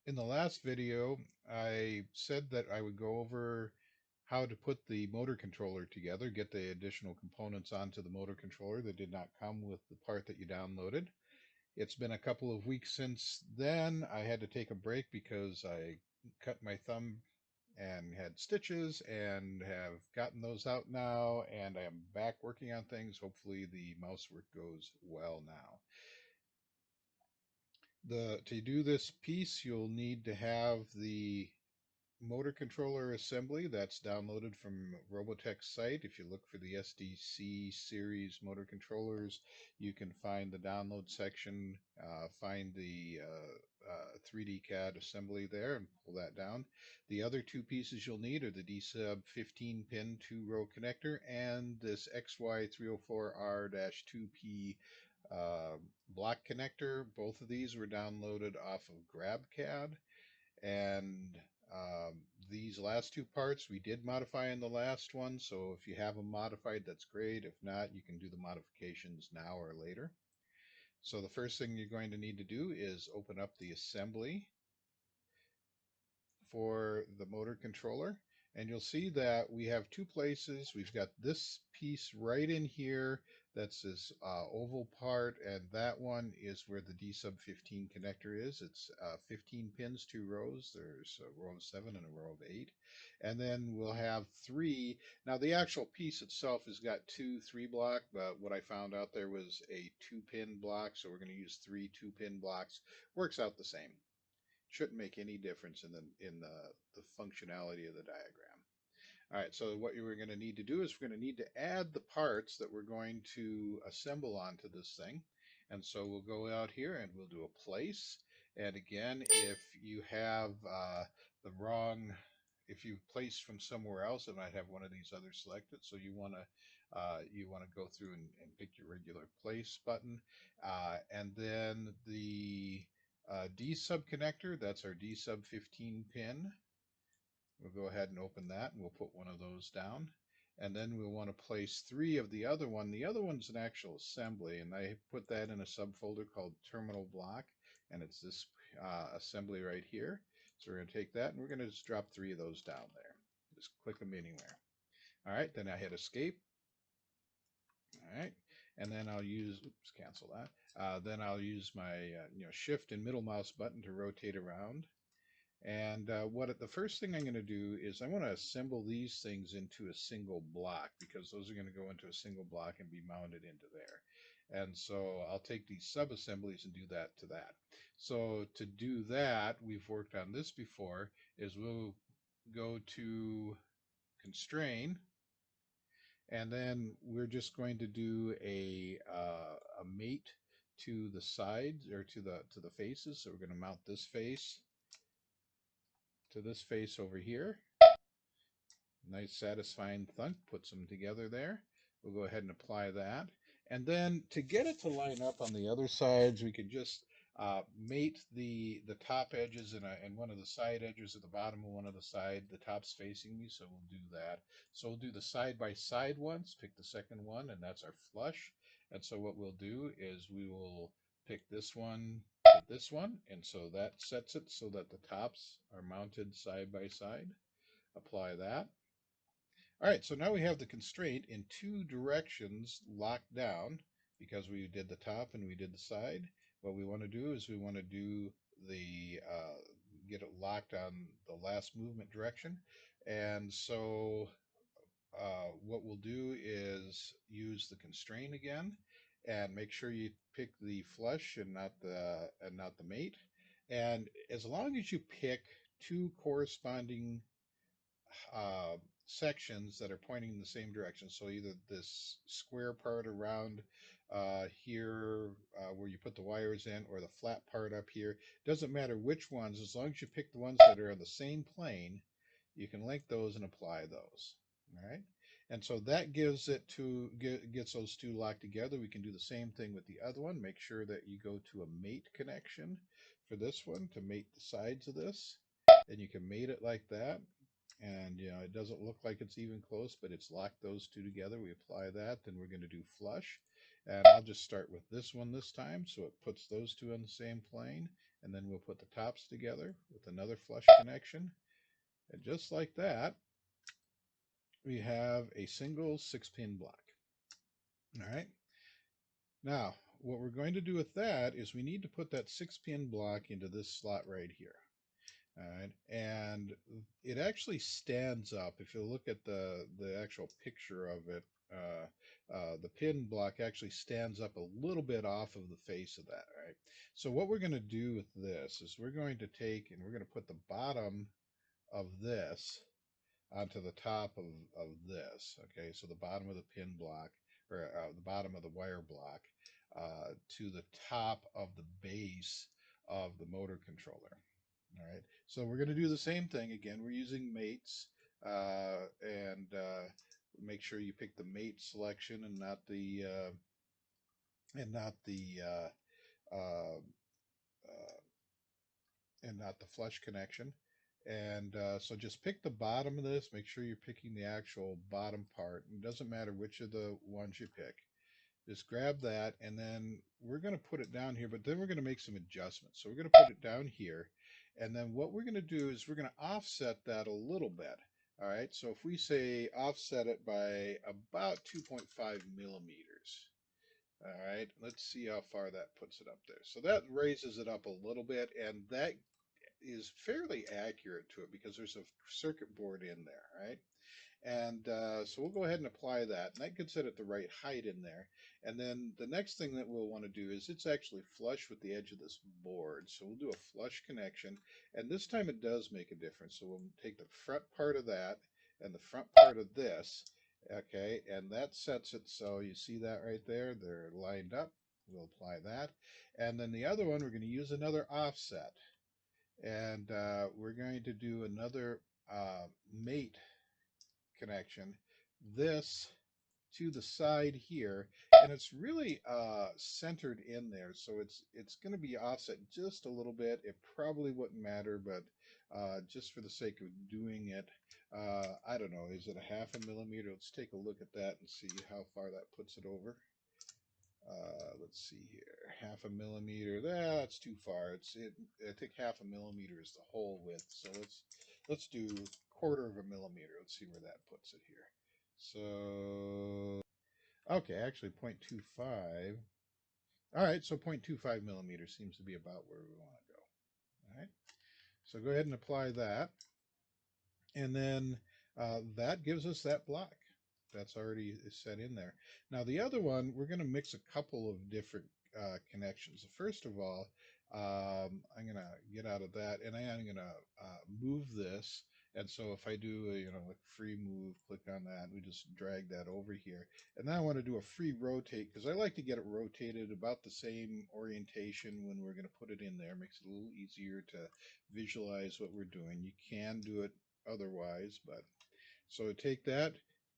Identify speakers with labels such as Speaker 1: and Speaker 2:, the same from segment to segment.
Speaker 1: In the last video, I said that I would go over how to put the motor controller together, get the additional components onto the motor controller that did not come with the part that you downloaded. It's been a couple of weeks since then. I had to take a break because I cut my thumb and had stitches and have gotten those out now, and I am back working on things. Hopefully the mouse work goes well now. To do this piece, you'll need to have the motor controller assembly that's downloaded from Robotech's site. If you look for the SDC series motor controllers, you can find the download section, find the 3D CAD assembly there and pull that down. The other two pieces you'll need are the D-sub 15 pin 2-row connector and this XY304R-2P block connector. Both of these were downloaded off of GrabCAD. And these last two parts we did modify in the last one, so if you have them modified, that's great. If not, you can do the modifications now or later. So the first thing you're going to need to do is open up the assembly for the motor controller, and you'll see that we have two places. We've got this piece right in here that's this oval part, and that one is where the D-sub 15 connector is. It's 15 pins, 2 rows. There's a row of 7 and a row of 8. And then we'll have 3. Now the actual piece itself has got 2 3-block, but what I found out there was a 2-pin block, so we're going to use 3 2-pin blocks. Works out the same. Shouldn't make any difference in the functionality of the diagram. All right, so what you're going to need to do is we're going to need to add the parts that we're going to assemble onto this thing. And so we'll go out here and we'll do a place. And again, if you have the wrong, if you've placed from somewhere else, it might have one of these others selected. So you want to go through and pick your regular place button, and then the D-sub connector. That's our D-sub 15 pin. We'll go ahead and open that, and we'll put one of those down. And then we'll want to place 3 of the other one. The other one's an actual assembly, and I put that in a subfolder called terminal block, and it's this assembly right here. So we're going to take that, and we're going to just drop 3 of those down there. Just click them anywhere. All right, then I hit escape. All right, and then I'll use, oops, cancel that. Then I'll use my shift and middle mouse button to rotate around. And the first thing I'm going to do is I want to assemble these things into a single block, because those are going to go into a single block and be mounted into there. And so I'll take these sub-assemblies and do that to that. So to do that, we've worked on this before, is we'll go to constraint, and then we're just going to do a mate to the sides, or to the faces. So we're going to mount this face to this face over here. Nice satisfying thunk, puts them together there. We'll go ahead and apply that. And then to get it to line up on the other sides, we could just mate the top edges and one of the side edges at the bottom of one of the side. The top's facing me, so we'll do that. So we'll do the side by side ones, pick the second one, and that's our flush. And so what we'll do is we will pick this one, and so that sets it so that the tops are mounted side by side. Apply that. All right, so now we have the constraint in 2 directions locked down, because we did the top and we did the side. What we want to do is we want to do the get it locked on the last movement direction. And so what we'll do is use the constraint again, and make sure you pick the flush and not the mate. And as long as you pick 2 corresponding uh, sections that are pointing in the same direction. So either this square part around here where you put the wires in, or the flat part up here. Doesn't matter which ones, as long as you pick the ones that are on the same plane, you can link those and apply those. All right. And so that gets those 2 locked together. We can do the same thing with the other one. Make sure that you go to a mate connection for this one to mate the sides of this. And you can mate it like that. And it doesn't look like it's even close, but it's locked those 2 together. We apply that, then we're going to do flush. And I'll just start with this one this time, so it puts those 2 on the same plane. and then we'll put the tops together with another flush connection. And just like that, we have a single 6-pin block. All right. Now, what we're going to do with that is we need to put that 6-pin block into this slot right here. All right, and it actually stands up. If you look at the actual picture of it, the pin block actually stands up a little bit off of the face of that. Right. So what we're going to do with this is we're going to take and we're going to put the bottom of this onto the top of this. Okay, so the bottom of the pin block, or the bottom of the wire block, to the top of the base of the motor controller. All right, so we're going to do the same thing again. We're using mates, and make sure you pick the mate selection and not the uh, uh, uh, and not the flush connection. And so just pick the bottom of this. Make sure you're picking the actual bottom part. It doesn't matter which of the ones you pick. Just grab that, and then we're going to put it down here, but then we're going to make some adjustments. So we're going to put it down here, and then what we're going to do is we're going to offset that a little bit. All right, so if we say offset it by about 2.5 millimeters. All right, let's see how far that puts it up there. So that raises it up a little bit, and that is fairly accurate to it because there's a circuit board in there, right? And so we'll go ahead and apply that, and that gets it at the right height in there. And then the next thing that we'll want to do is it's actually flush with the edge of this board. So we'll do a flush connection, and this time it does make a difference. So we'll take the front part of that and the front part of this, okay, and that sets it so you see that right there, they're lined up. We'll apply that. And then the other one, we're going to use another offset, and we're going to do another mate connection, this to the side here, and it's really centered in there, so it's going to be offset just a little bit. It probably wouldn't matter, but just for the sake of doing it, I don't know, is it a half a millimeter? Let's take a look at that and see how far that puts it over. Let's see here, half a millimeter. That's too far. I think half a millimeter is the whole width. So let's do quarter of a millimeter. Let's see where that puts it here. So okay, actually 0.25. All right, so 0.25 millimeters seems to be about where we want to go. All right, so go ahead and apply that, and then that gives us that block. That's already set in there. Now the other one, we're going to mix a couple of different connections. First of all, I'm going to get out of that, and I'm going to move this. And so if I do a, like free move, click on that, we just drag that over here. And then I want to do a free rotate because I like to get it rotated about the same orientation when we're going to put it in there. Makes it a little easier to visualize what we're doing. You can do it otherwise, but so take that,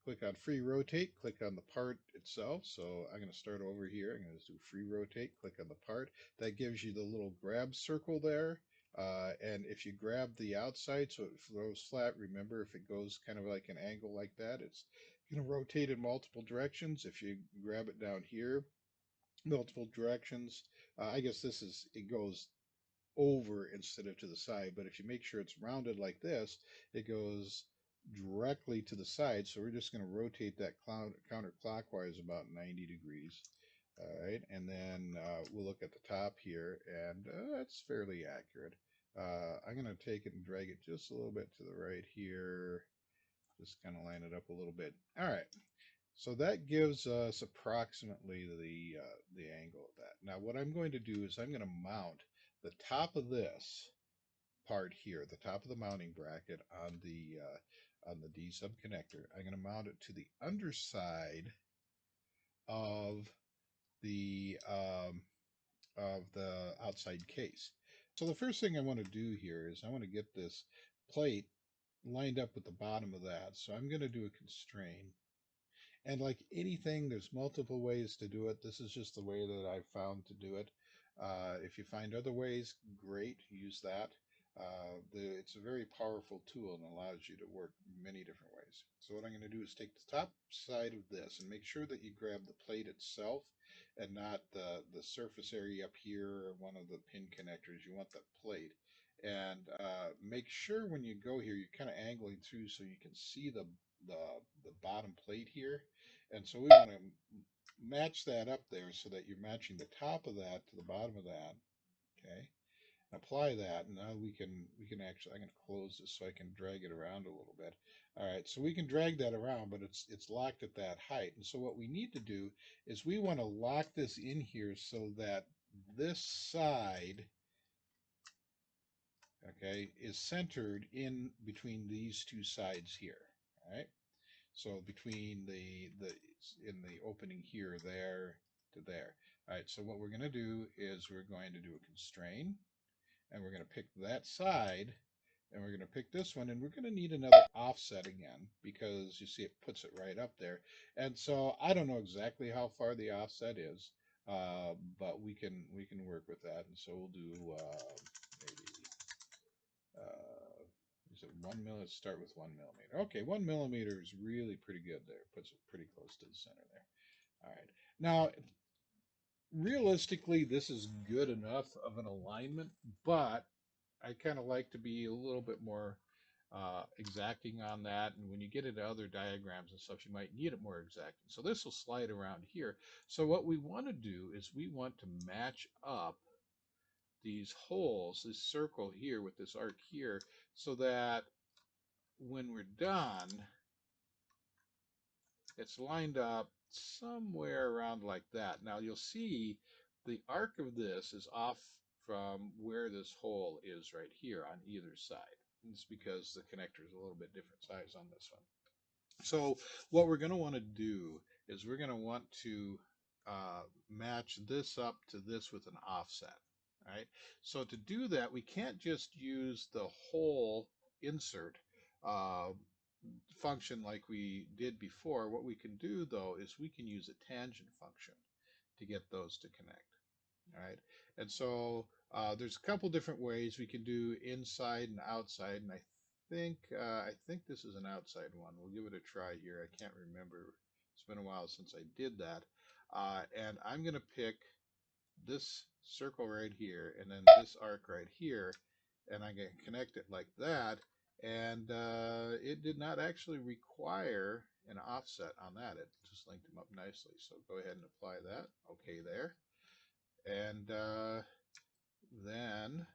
Speaker 1: click on free rotate, click on the part itself. So I'm going to start over here. I'm going to do free rotate, click on the part. That gives you the little grab circle there. And if you grab the outside so it flows flat, remember if it goes kind of like an angle like that, it's going to rotate in multiple directions. If you grab it down here, multiple directions, I guess it goes over instead of to the side. But if you make sure it's rounded like this, it goes directly to the side. So we're just going to rotate that counterclockwise about 90 degrees. All right, and then we'll look at the top here, and that's fairly accurate. I'm going to take it and drag it just a little bit to the right here, just kind of line it up a little bit. All right, so that gives us approximately the angle of that. Now what I'm going to do is I'm going to mount the top of this part here, the top of the mounting bracket on the D sub connector. I'm going to mount it to the underside of the outside case. So the first thing I want to do here is I want to get this plate lined up with the bottom of that. So I'm going to do a constraint. And like anything, there's multiple ways to do it. This is just the way that I've found to do it. If you find other ways, great, use that. It's a very powerful tool and allows you to work many different ways. So what I'm going to do is take the top side of this and make sure that you grab the plate itself and not the surface area up here or one of the pin connectors. You want the plate. And make sure when you go here, you're kind of angling through so you can see the, the bottom plate here. And so we want to match that up there so that you're matching the top of that to the bottom of that. Okay, apply that, and now we can actually, I'm going to close this so I can drag it around a little bit. All right, so we can drag that around, but it's locked at that height. And so what we need to do is we want to lock this in here so that this side, okay, is centered in between these two sides here. All right, so between the in the opening here, there to there. All right, so what we're going to do is we're going to do a constraint, and we're going to pick that side, and we're going to pick this one, and we're going to need another offset again because you see it puts it right up there. And so I don't know exactly how far the offset is, but we can work with that. And so we'll do maybe is it 1 millimeter? Let's start with 1 millimeter. Okay, 1 millimeter is really pretty good there. Puts it pretty close to the center there. All right. Now, realistically, this is good enough of an alignment, but I kind of like to be a little bit more exacting on that. And when you get into other diagrams and stuff, you might need it more exacting. So this will slide around here. So what we want to do is we want to match up these holes, this circle here with this arc here, so that when we're done, it's lined up somewhere around like that. Now you'll see the arc of this is off from where this hole is right here on either side. It's because the connector is a little bit different size on this one. So what we're going to want to do is we're going to want to match this up to this with an offset. Right? So to do that, we can't just use the hole insert uh, function like we did before. What we can do though is we can use a tangent function to get those to connect. All right, and so there's a couple different ways we can do inside and outside, and I think this is an outside one. We'll give it a try here. I can't remember. It's been a while since I did that, and I'm going to pick this circle right here, and then this arc right here, and I can connect it like that. And it did not actually require an offset on that. It just linked them up nicely. So go ahead and apply that. Okay, there. And then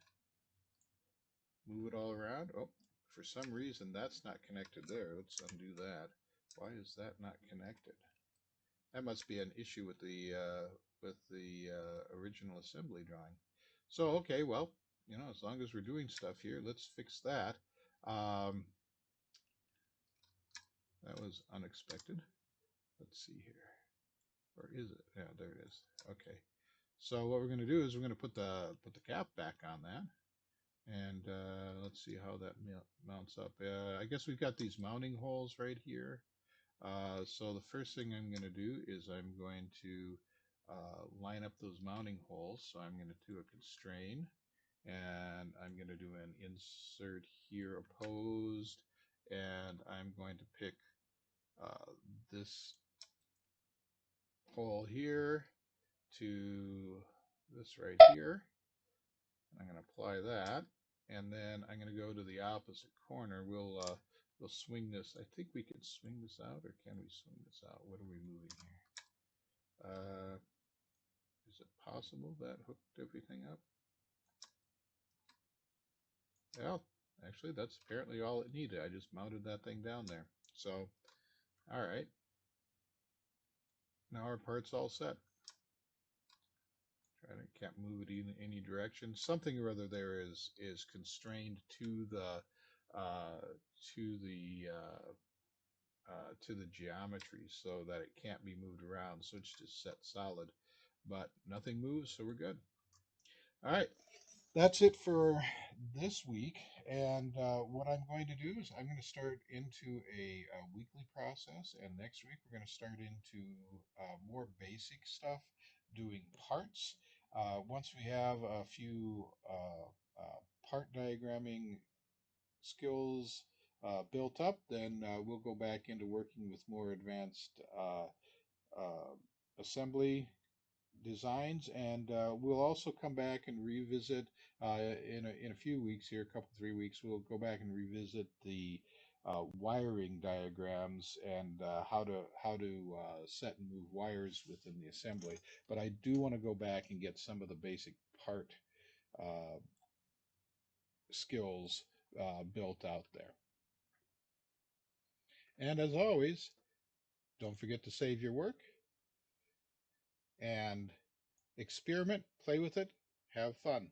Speaker 1: move it all around. Oh, for some reason that's not connected there. Let's undo that. Why is that not connected? That must be an issue with the original assembly drawing. So okay, well, as long as we're doing stuff here, let's fix that. That was unexpected. Let's see here. Or is it? Yeah, there it is. Okay. So what we're going to do is we're going to put the cap back on that. And let's see how that mounts up. I guess we've got these mounting holes right here. So the first thing I'm going to do is I'm going to line up those mounting holes. So I'm going to do a constraint, and I'm going to do an insert here opposed, and I'm going to pick this hole here to this right here. I'm going to apply that, and then I'm going to go to the opposite corner. We'll swing this. I think we can swing this out, or can we swing this out? What are we moving here? Is it possible that hooked everything up? Well, actually, that's apparently all it needed. I just mounted that thing down there. So, all right. Now our part's all set. I can't move it in any direction. Something or other there is constrained to the uh, to the to the geometry so that it can't be moved around. So it's just set solid, but nothing moves, so we're good. All right, that's it for this week. And what I'm going to do is I'm going to start into a weekly process, and next week we're going to start into more basic stuff, doing parts. Once we have a few part diagramming skills built up, then we'll go back into working with more advanced assembly designs, and we'll also come back and revisit in a few weeks here, a couple 3 weeks. We'll go back and revisit the wiring diagrams and how to set and move wires within the assembly. But I do want to go back and get some of the basic part uh, skills built out there. And as always, don't forget to save your work and experiment, play with it, have fun.